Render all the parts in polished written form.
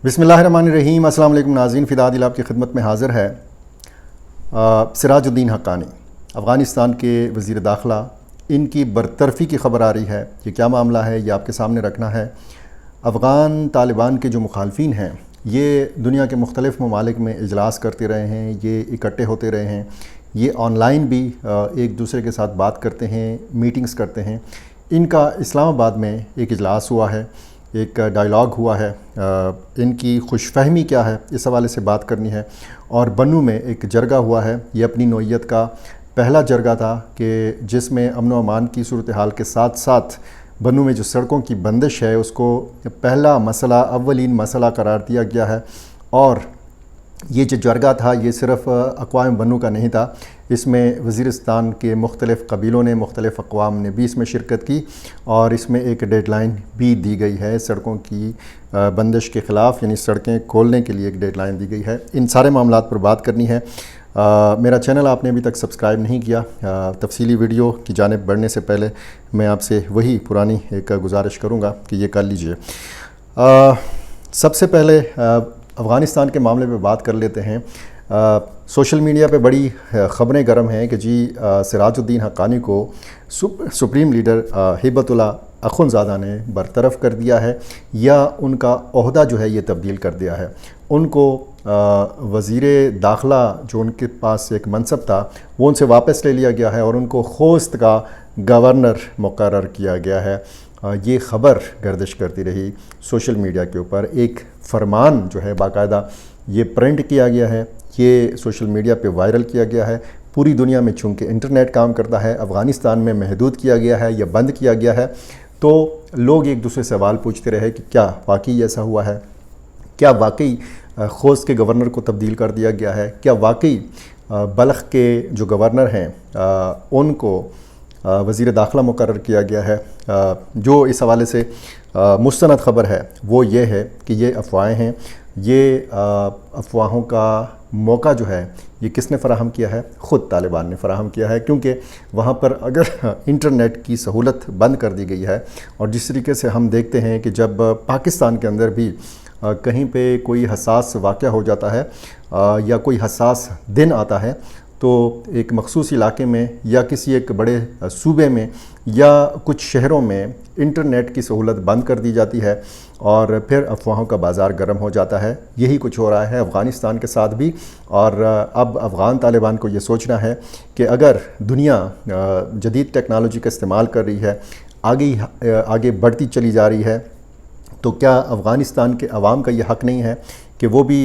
بسم اللہ الرحمن الرحیم۔ السلام علیکم ناظرین، فدا دل آپ کی خدمت میں حاضر ہے سراج الدین حقانی، افغانستان کے وزیر داخلہ۔ ان کی برطرفی کی خبر آ رہی ہے، یہ کیا معاملہ ہے یہ آپ کے سامنے رکھنا ہے۔ افغان طالبان کے جو مخالفین ہیں یہ دنیا کے مختلف ممالک میں اجلاس کرتے رہے ہیں، یہ اکٹھے ہوتے رہے ہیں، یہ آن لائن بھی ایک دوسرے کے ساتھ بات کرتے ہیں، میٹنگز کرتے ہیں۔ ان کا اسلام آباد میں ایک اجلاس ہوا ہے، ایک ڈائلاگ ہوا ہے۔ ان کی خوش فہمی کیا ہے اس حوالے سے بات کرنی ہے۔ اور بنو میں ایک جرگہ ہوا ہے، یہ اپنی نوعیت کا پہلا جرگہ تھا کہ جس میں امن و امان کی صورتحال کے ساتھ ساتھ بنو میں جو سڑکوں کی بندش ہے اس کو پہلا مسئلہ، اولین مسئلہ قرار دیا گیا ہے۔ اور یہ جو جرگہ تھا یہ صرف اقوام بنو کا نہیں تھا، اس میں وزیرستان کے مختلف قبیلوں نے، مختلف اقوام نے بھی اس میں شرکت کی، اور اس میں ایک ڈیڈ لائن بھی دی گئی ہے سڑکوں کی بندش کے خلاف، یعنی سڑکیں کھولنے کے لیے ایک ڈیڈ لائن دی گئی ہے۔ ان سارے معاملات پر بات کرنی ہے۔ میرا چینل آپ نے ابھی تک سبسکرائب نہیں کیا، تفصیلی ویڈیو کی جانب بڑھنے سے پہلے میں آپ سے وہی پرانی ایک گزارش کروں گا کہ یہ کر لیجئے۔ سب سے پہلے افغانستان کے معاملے پہ بات کر لیتے ہیں۔ سوشل میڈیا پہ بڑی خبریں گرم ہیں کہ جی سراج الدین حقانی کو سپریم لیڈر ہیبت اللہ اخونزادہ نے برطرف کر دیا ہے، یا ان کا عہدہ جو ہے یہ تبدیل کر دیا ہے۔ ان کو وزیر داخلہ جو ان کے پاس ایک منصب تھا وہ ان سے واپس لے لیا گیا ہے، اور ان کو خوست کا گورنر مقرر کیا گیا ہے۔ یہ خبر گردش کرتی رہی سوشل میڈیا کے اوپر۔ ایک فرمان جو ہے باقاعدہ یہ پرنٹ کیا گیا ہے، یہ سوشل میڈیا پہ وائرل کیا گیا ہے۔ پوری دنیا میں چونکہ انٹرنیٹ کام کرتا ہے، افغانستان میں محدود کیا گیا ہے یا بند کیا گیا ہے، تو لوگ ایک دوسرے سے سوال پوچھتے رہے کہ کیا واقعی ایسا ہوا ہے؟ کیا واقعی خوست کے گورنر کو تبدیل کر دیا گیا ہے؟ کیا واقعی بلخ کے جو گورنر ہیں ان کو وزیر داخلہ مقرر کیا گیا ہے؟ جو اس حوالے سے مستند خبر ہے وہ یہ ہے کہ یہ افواہیں ہیں۔ یہ افواہوں کا موقع جو ہے یہ کس نے فراہم کیا ہے؟ خود طالبان نے فراہم کیا ہے، کیونکہ وہاں پر اگر انٹرنیٹ کی سہولت بند کر دی گئی ہے، اور جس طریقے سے ہم دیکھتے ہیں کہ جب پاکستان کے اندر بھی کہیں پہ کوئی حساس واقعہ ہو جاتا ہے یا کوئی حساس دن آتا ہے، تو ایک مخصوص علاقے میں یا کسی ایک بڑے صوبے میں یا کچھ شہروں میں انٹرنیٹ کی سہولت بند کر دی جاتی ہے، اور پھر افواہوں کا بازار گرم ہو جاتا ہے۔ یہی کچھ ہو رہا ہے افغانستان کے ساتھ بھی، اور اب افغان طالبان کو یہ سوچنا ہے کہ اگر دنیا جدید ٹیکنالوجی کا استعمال کر رہی ہے، آگے بڑھتی چلی جا رہی ہے، تو کیا افغانستان کے عوام کا یہ حق نہیں ہے کہ وہ بھی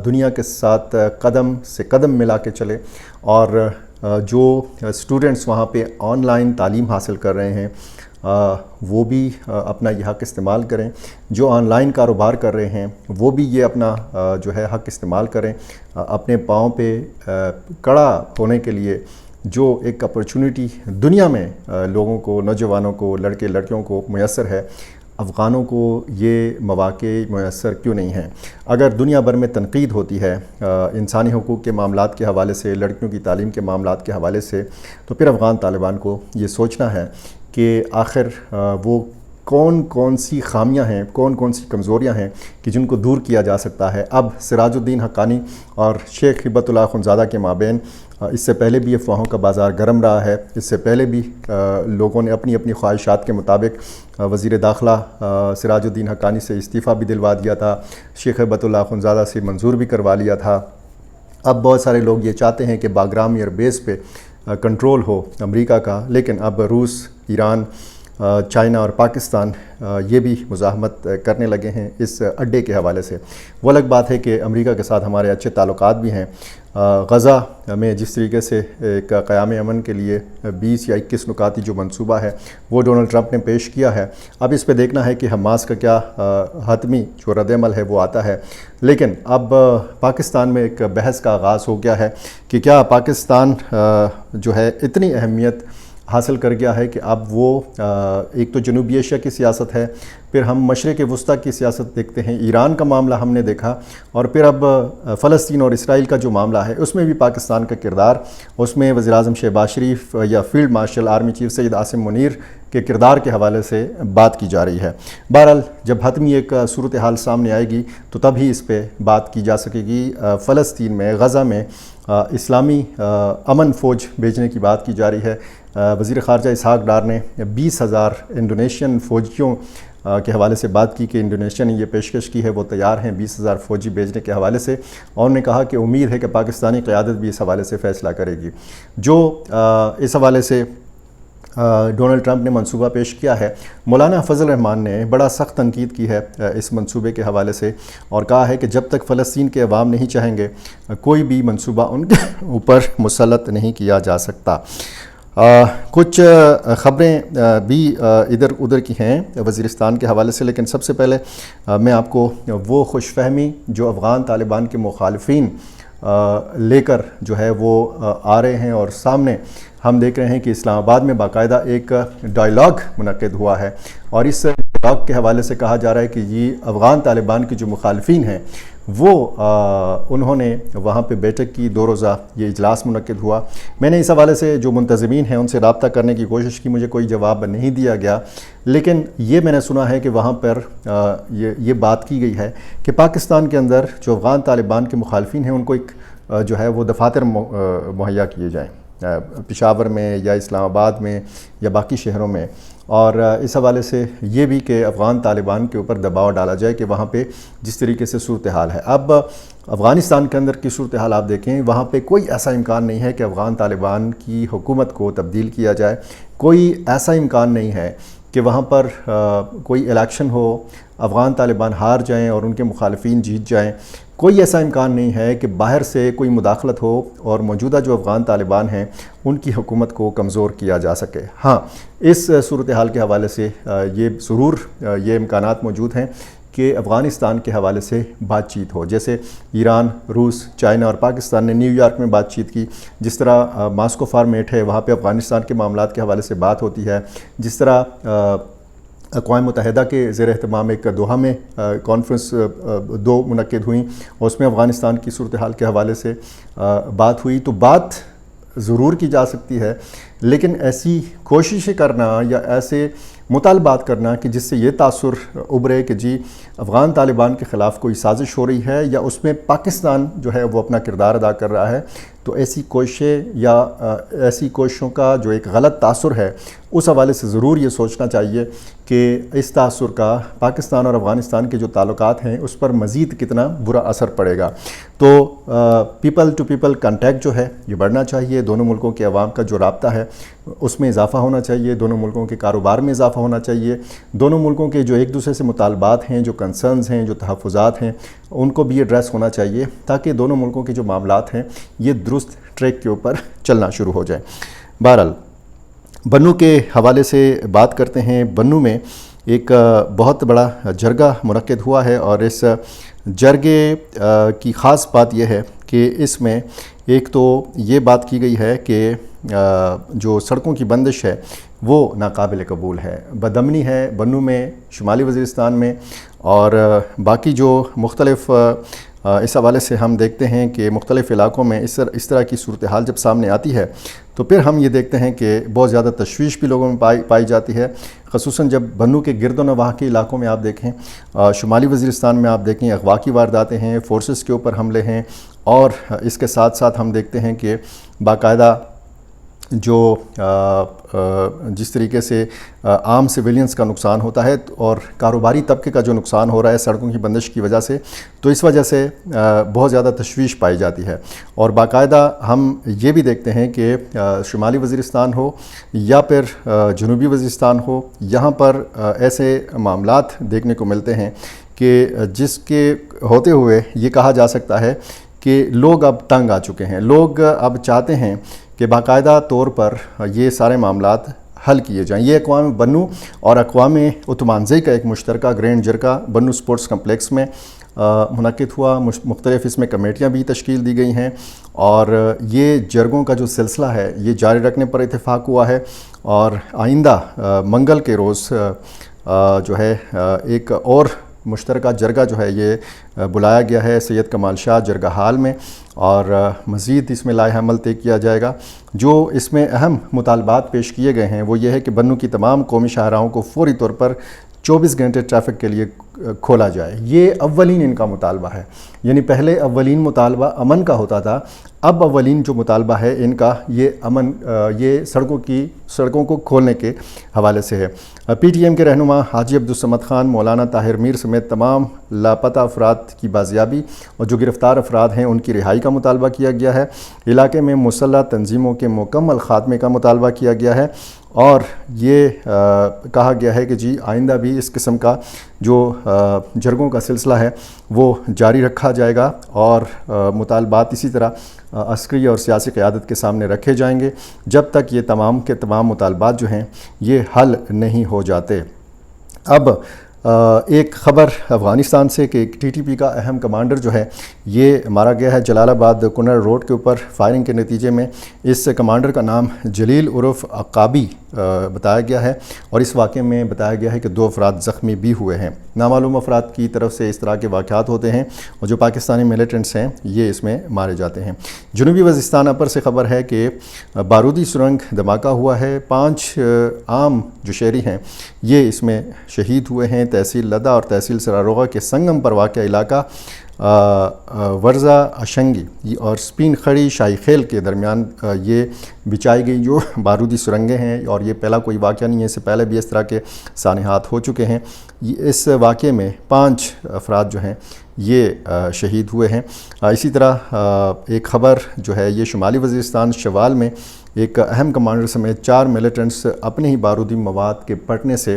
دنیا کے ساتھ قدم سے قدم ملا کے چلے، اور جو اسٹوڈنٹس وہاں پہ آن لائن تعلیم حاصل کر رہے ہیں وہ بھی اپنا یہ حق استعمال کریں، جو آن لائن کاروبار کر رہے ہیں وہ بھی یہ اپنا جو ہے حق استعمال کریں، اپنے پاؤں پہ کڑا ہونے کے لیے جو ایک اپرچونٹی دنیا میں لوگوں کو، نوجوانوں کو، لڑکے لڑکیوں کو میسر ہے، افغانوں کو یہ مواقع میسر کیوں نہیں ہیں؟ اگر دنیا بھر میں تنقید ہوتی ہے انسانی حقوق کے معاملات کے حوالے سے، لڑکیوں کی تعلیم کے معاملات کے حوالے سے، تو پھر افغان طالبان کو یہ سوچنا ہے کہ آخر وہ کون سی خامیاں ہیں، کون سی کمزوریاں ہیں کہ جن کو دور کیا جا سکتا ہے۔ اب سراج الدین حقانی اور شیخ ہیبت اللہ اخونزادہ کے مابین اس سے پہلے بھی افواہوں کا بازار گرم رہا ہے۔ اس سے پہلے بھی لوگوں نے اپنی اپنی خواہشات کے مطابق وزیر داخلہ سراج الدین حقانی سے استعفیٰ بھی دلوا دیا تھا، شیخ ہیبت اللہ اخونزادہ سے منظور بھی کروا لیا تھا۔ اب بہت سارے لوگ یہ چاہتے ہیں کہ باگرام ایئر بیس پہ کنٹرول ہو امریکہ کا، لیکن اب روس، ایران، چائنا اور پاکستان یہ بھی مزاحمت کرنے لگے ہیں اس اڈے کے حوالے سے۔ وہ الگ بات ہے کہ امریکہ کے ساتھ ہمارے اچھے تعلقات بھی ہیں۔ غزہ میں جس طریقے سے ایک قیام امن کے لیے 20 یا 21 نکاتی جو منصوبہ ہے وہ ڈونلڈ ٹرمپ نے پیش کیا ہے، اب اس پہ دیکھنا ہے کہ حماس کا کیا حتمی جو رد عمل ہے وہ آتا ہے۔ لیکن اب پاکستان میں ایک بحث کا آغاز ہو گیا ہے کہ کیا پاکستان جو ہے اتنی اہمیت حاصل کر گیا ہے کہ اب وہ ایک تو جنوبی ایشیا کی سیاست ہے، پھر ہم مشرق وسطیٰ کی سیاست دیکھتے ہیں، ایران کا معاملہ ہم نے دیکھا، اور پھر اب فلسطین اور اسرائیل کا جو معاملہ ہے اس میں بھی پاکستان کا کردار، اس میں وزیراعظم شہباز شریف یا field marshal army chief Syed Asim Munir کے کردار کے حوالے سے بات کی جا رہی ہے۔ بہرحال جب حتمی ایک صورتحال سامنے آئے گی تو تب ہی اس پہ بات کی جا سکے گی۔ فلسطین میں، غزہ میں اسلامی امن فوج بھیجنے کی بات کی جا رہی ہے۔ وزیر خارجہ اسحاق ڈار نے 20,000 انڈونیشین فوجیوں کے حوالے سے بات کی کہ انڈونیشیا نے یہ پیشکش کی ہے، وہ تیار ہیں 20,000 فوجی بھیجنے کے حوالے سے، اور انہوں نے کہا کہ امید ہے کہ پاکستانی قیادت بھی اس حوالے سے فیصلہ کرے گی۔ جو اس حوالے سے ڈونلڈ ٹرمپ نے منصوبہ پیش کیا ہے، مولانا فضل الرحمان نے بڑا سخت تنقید کی ہے اس منصوبے کے حوالے سے، اور کہا ہے کہ جب تک فلسطین کے عوام نہیں چاہیں گے کوئی بھی منصوبہ ان کے اوپر مسلط نہیں کیا جا سکتا۔ کچھ خبریں بھی ادھر ادھر کی ہیں وزیرستان کے حوالے سے، لیکن سب سے پہلے میں آپ کو وہ خوش فہمی جو افغان طالبان کے مخالفین لے کر جو ہے وہ آ رہے ہیں، اور سامنے ہم دیکھ رہے ہیں کہ اسلام آباد میں باقاعدہ ایک ڈائیلاگ منعقد ہوا ہے، اور اس ڈائیلاگ کے حوالے سے کہا جا رہا ہے کہ یہ افغان طالبان کے جو مخالفین ہیں وہ انہوں نے وہاں پہ بیٹھک کی، 2 روزہ یہ اجلاس منعقد ہوا۔ میں نے اس حوالے سے جو منتظمین ہیں ان سے رابطہ کرنے کی کوشش کی، مجھے کوئی جواب نہیں دیا گیا، لیکن یہ میں نے سنا ہے کہ وہاں پر یہ بات کی گئی ہے کہ پاکستان کے اندر جو افغان طالبان کے مخالفین ہیں ان کو ایک جو ہے وہ دفاتر مہیا کیے جائیں، پشاور میں یا اسلام آباد میں یا باقی شہروں میں، اور اس حوالے سے یہ بھی کہ افغان طالبان کے اوپر دباؤ ڈالا جائے کہ وہاں پہ جس طریقے سے صورتحال ہے اب افغانستان کے اندر کی صورتحال آپ دیکھیں، وہاں پہ کوئی ایسا امکان نہیں ہے کہ افغان طالبان کی حکومت کو تبدیل کیا جائے، کوئی ایسا امکان نہیں ہے کہ وہاں پر کوئی الیکشن ہو، افغان طالبان ہار جائیں اور ان کے مخالفین جیت جائیں، کوئی ایسا امکان نہیں ہے کہ باہر سے کوئی مداخلت ہو اور موجودہ جو افغان طالبان ہیں ان کی حکومت کو کمزور کیا جا سکے۔ ہاں، اس صورتحال کے حوالے سے یہ ضرور یہ امکانات موجود ہیں کہ افغانستان کے حوالے سے بات چیت ہو، جیسے ایران، روس، چائنا اور پاکستان نے نیو یارک میں بات چیت کی، جس طرح ماسکو فارمیٹ ہے وہاں پہ افغانستان کے معاملات کے حوالے سے بات ہوتی ہے، جس طرح اقوام متحدہ کے زیر اہتمام ایک دوحہ میں کانفرنس 2 منعقد ہوئیں، اور اس میں افغانستان کی صورتحال کے حوالے سے بات ہوئی، تو بات ضرور کی جا سکتی ہے، لیکن ایسی کوششیں کرنا یا ایسے مطالبات کرنا کہ جس سے یہ تاثر ابھرے کہ جی افغان طالبان کے خلاف کوئی سازش ہو رہی ہے یا اس میں پاکستان جو ہے وہ اپنا کردار ادا کر رہا ہے، تو ایسی کوششیں یا ایسی کوششوں کا جو ایک غلط تاثر ہے اس حوالے سے ضرور یہ سوچنا چاہیے کہ اس تاثر کا پاکستان اور افغانستان کے جو تعلقات ہیں اس پر مزید کتنا برا اثر پڑے گا۔ تو پیپل ٹو پیپل کنٹیکٹ جو ہے یہ بڑھنا چاہیے، دونوں ملکوں کے عوام کا جو رابطہ ہے اس میں اضافہ ہونا چاہیے، دونوں ملکوں کے کاروبار میں اضافہ ہونا چاہیے، دونوں ملکوں کے جو ایک دوسرے سے مطالبات ہیں، جو کنسرنز ہیں، جو تحفظات ہیں، ان کو بھی ایڈریس ہونا چاہیے تاکہ دونوں ملکوں کے جو معاملات ہیں یہ درست ٹریک کے اوپر چلنا شروع ہو جائیں۔ بہرحال بنوں کے حوالے سے بات کرتے ہیں۔ بنوں میں ایک بہت بڑا جرگہ منعقد ہوا ہے، اور اس جرگے کی خاص بات یہ ہے کہ اس میں ایک تو یہ بات کی گئی ہے کہ جو سڑکوں کی بندش ہے وہ ناقابل قبول ہے، بدامنی ہے بنوں میں، شمالی وزیرستان میں، اور باقی جو مختلف اس حوالے سے ہم دیکھتے ہیں کہ مختلف علاقوں میں اس طرح کی صورتحال جب سامنے آتی ہے تو پھر ہم یہ دیکھتے ہیں کہ بہت زیادہ تشویش بھی لوگوں میں پائی جاتی ہے، خصوصاً جب بنوں کے گرد و نواح کے علاقوں میں آپ دیکھیں، شمالی وزیرستان میں آپ دیکھیں اغوا کی وارداتیں ہیں، فورسز کے اوپر حملے ہیں، اور اس کے ساتھ ساتھ ہم دیکھتے ہیں کہ باقاعدہ جو جس طریقے سے عام سویلینز کا نقصان ہوتا ہے اور کاروباری طبقے کا جو نقصان ہو رہا ہے سڑکوں کی بندش کی وجہ سے، تو اس وجہ سے بہت زیادہ تشویش پائی جاتی ہے۔ اور باقاعدہ ہم یہ بھی دیکھتے ہیں کہ شمالی وزیرستان ہو یا پھر جنوبی وزیرستان ہو، یہاں پر ایسے معاملات دیکھنے کو ملتے ہیں کہ جس کے ہوتے ہوئے یہ کہا جا سکتا ہے کہ لوگ اب تنگ آ چکے ہیں، لوگ اب چاہتے ہیں کہ باقاعدہ طور پر یہ سارے معاملات حل کیے جائیں۔ یہ اقوام بنوں اور اقوام عثمانزئی کا ایک مشترکہ گرینڈ جرگہ بنوں سپورٹس کمپلیکس میں منعقد ہوا، مختلف اس میں کمیٹیاں بھی تشکیل دی گئی ہیں، اور یہ جرگوں کا جو سلسلہ ہے یہ جاری رکھنے پر اتفاق ہوا ہے، اور آئندہ منگل کے روز جو ہے ایک اور مشترکہ جرگہ جو ہے یہ بلایا گیا ہے سید کمال شاہ جرگہ ہال میں، اور مزید اس میں لائحہ عمل طے کیا جائے گا۔ جو اس میں اہم مطالبات پیش کیے گئے ہیں وہ یہ ہے کہ بنوں کی تمام قومی شاہراہوں کو فوری طور پر 24 گھنٹے ٹریفک کے لیے کھولا جائے۔ یہ اولین ان کا مطالبہ ہے، یعنی پہلے اولین مطالبہ امن کا ہوتا تھا، اب اولین جو مطالبہ ہے ان کا یہ امن، یہ سڑکوں کو کھولنے کے حوالے سے ہے۔ پی ٹی ایم کے رہنما حاجی عبدالصمد خان، مولانا طاہر میر سمیت تمام لاپتہ افراد کی بازیابی اور جو گرفتار افراد ہیں ان کی رہائی کا مطالبہ کیا گیا ہے۔ علاقے میں مسلح تنظیموں کے مکمل خاتمے کا مطالبہ کیا گیا ہے، اور یہ کہا گیا ہے کہ جی آئندہ بھی اس قسم کا جو جرگوں کا سلسلہ ہے وہ جاری رکھا جائے گا، اور مطالبات اسی طرح عسکری اور سیاسی قیادت کے سامنے رکھے جائیں گے جب تک یہ تمام کے تمام مطالبات جو ہیں یہ حل نہیں ہو جاتے۔ اب ایک خبر افغانستان سے کہ ایک ٹی ٹی پی کا اہم کمانڈر جو ہے یہ مارا گیا ہے جلال آباد کنر روڈ کے اوپر فائرنگ کے نتیجے میں۔ اس کمانڈر کا نام جلیل عرف عقابی بتایا گیا ہے، اور اس واقعے میں بتایا گیا ہے کہ 2 افراد زخمی بھی ہوئے ہیں۔ نامعلوم افراد کی طرف سے اس طرح کے واقعات ہوتے ہیں، اور جو پاکستانی ملیٹنٹس ہیں یہ اس میں مارے جاتے ہیں۔ جنوبی وزیرستان اپر سے خبر ہے کہ بارودی سرنگ دھماکہ ہوا ہے، 5 عام جو شہری ہیں یہ اس میں شہید ہوئے ہیں۔ تحصیل لدہ اور تحصیل سراروغہ کے سنگم پر واقع علاقہ ورزہ اشنگی اور سپین کھڑی شاہی خیل کے درمیان یہ بچائی گئی جو بارودی سرنگیں ہیں، اور یہ پہلا کوئی واقعہ نہیں ہے، اس سے پہلے بھی اس طرح کے سانحات ہو چکے ہیں۔ اس واقعے میں 5 افراد جو ہیں یہ شہید ہوئے ہیں۔ اسی طرح ایک خبر جو ہے یہ شمالی وزیرستان شوال میں ایک اہم کمانڈر سمیت 4 ملیٹنٹس اپنے ہی بارودی مواد کے پھٹنے سے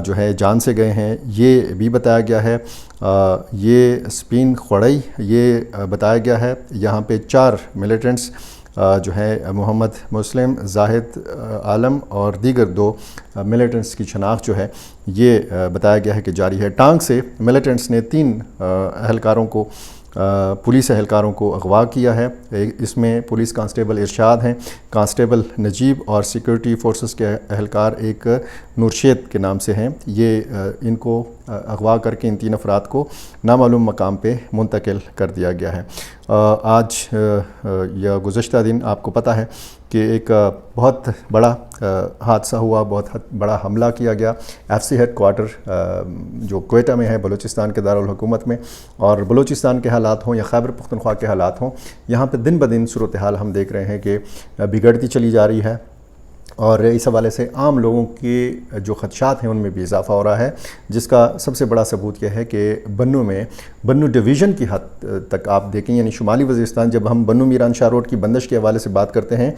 جو ہے جان سے گئے ہیں، یہ بھی بتایا گیا ہے۔ یہ سپین کھڑی یہ بتایا گیا ہے، یہاں پہ 4 ملیٹنٹس جو ہے محمد مسلم، زاہد عالم اور دیگر 2 ملیٹنٹس کی شناخت جو ہے یہ بتایا گیا ہے کہ جاری ہے۔ ٹانک سے ملیٹنٹس نے 3 اہلکاروں کو پولیس اہلکاروں کو اغوا کیا ہے۔ اس میں پولیس کانسٹیبل ارشاد ہیں، کانسٹیبل نجیب اور سیکورٹی فورسز کے اہلکار ایک نورشید کے نام سے ہیں۔ یہ ان کو اغوا کر کے ان 3 افراد کو نامعلوم مقام پہ منتقل کر دیا گیا ہے۔ آج یا گزشتہ دن آپ کو پتہ ہے کہ ایک بہت بڑا حادثہ ہوا، بہت بڑا حملہ کیا گیا ایف سی ہیڈ کوارٹر جو کوئٹہ میں ہے، بلوچستان کے دارالحکومت میں، اور بلوچستان کے حالات ہوں یا خیبر پختونخوا کے حالات ہوں، یہاں پہ دن بدن صورتحال ہم دیکھ رہے ہیں کہ بگڑتی چلی جا رہی ہے، اور اس حوالے سے عام لوگوں کے جو خدشات ہیں ان میں بھی اضافہ ہو رہا ہے، جس کا سب سے بڑا ثبوت یہ ہے کہ بنو ڈویژن کی حد تک آپ دیکھیں، یعنی شمالی وزیرستان جب ہم بنو میران شاہ روڈ کی بندش کے حوالے سے بات کرتے ہیں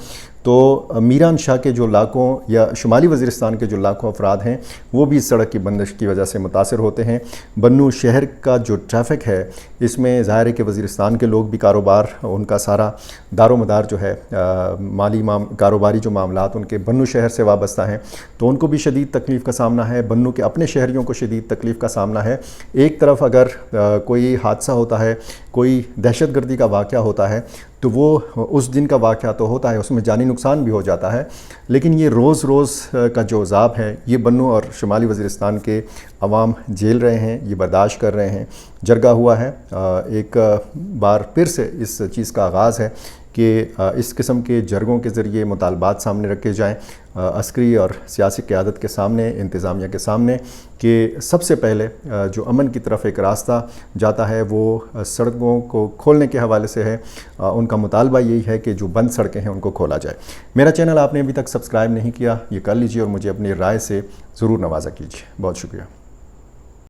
تو میران شاہ کے جو علاقوں یا شمالی وزیرستان کے جو لاکھوں افراد ہیں وہ بھی اس سڑک کی بندش کی وجہ سے متاثر ہوتے ہیں۔ بنو شہر کا جو ٹریفک ہے اس میں ظاہر ہے کہ وزیرستان کے لوگ بھی کاروبار، ان کا سارا دار و مدار جو ہے مالی کاروباری جو معاملات ان کے بنو شہر سے وابستہ ہیں، تو ان کو بھی شدید تکلیف کا سامنا ہے، بنو کے اپنے شہریوں کو شدید تکلیف کا سامنا ہے۔ ایک طرف اگر کوئی حادثہ ہوتا ہے، کوئی دہشت گردی کا واقعہ ہوتا ہے تو وہ اس دن کا واقعہ تو ہوتا ہے، اس میں جانی نقصان بھی ہو جاتا ہے، لیکن یہ روز روز کا جو عذاب ہے یہ بنو اور شمالی وزیرستان کے عوام جھیل رہے ہیں، یہ برداشت کر رہے ہیں۔ جرگہ ہوا ہے، ایک بار پھر سے اس چیز کا آغاز ہے کہ اس قسم کے جرگوں کے ذریعے مطالبات سامنے رکھے جائیں عسکری اور سیاسی قیادت کے سامنے، انتظامیہ کے سامنے، کہ سب سے پہلے جو امن کی طرف ایک راستہ جاتا ہے وہ سڑکوں کو کھولنے کے حوالے سے ہے۔ ان کا مطالبہ یہی ہے کہ جو بند سڑکیں ہیں ان کو کھولا جائے۔ میرا چینل آپ نے ابھی تک سبسکرائب نہیں کیا، یہ کر لیجئے اور مجھے اپنی رائے سے ضرور نوازا کیجیے۔ بہت شکریہ۔